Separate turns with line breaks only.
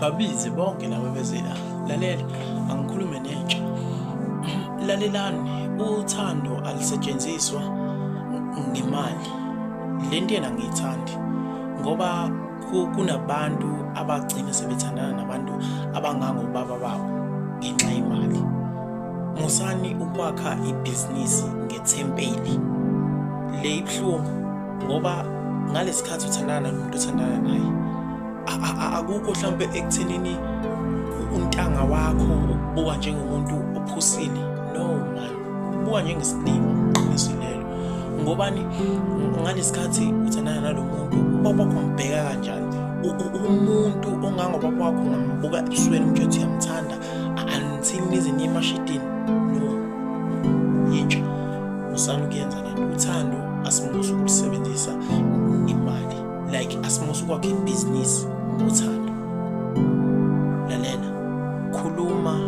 Babize bonke laba beze la. Lalela, angikhulume nentsha. Lalelani, uthando alisetshenziswa ngemali. Le nto yena ngiyithandi ngoba kunabantu abagcina sebethandana nabantu abangangobaba babo ngenxa yemali. Musani ukwakha ibhizinisi ngethempeli. Le ibuhlungu ngoba ngalesikhathi uthandana nomuntu othandana naye, akukho mhlawumbe ekuthenini untanga wakho ubuka njengomuntu ophusile. No man, ubuka njengesilima qinisilelo. Ngobani? Ngalesikhathi uthandana nalo muntu, ubaba wakho umbheka kanjani? Umuntu ongangobaba wakho ungambuka ebusweni manje uthi uyamthanda until nize niye emashidini. No, yintsha musani ukuyenza lento. Uthando asimusi ukulisebenzisa imali, like asimusi ukwakha ibhizinisi ngothando. Lalela, khuluma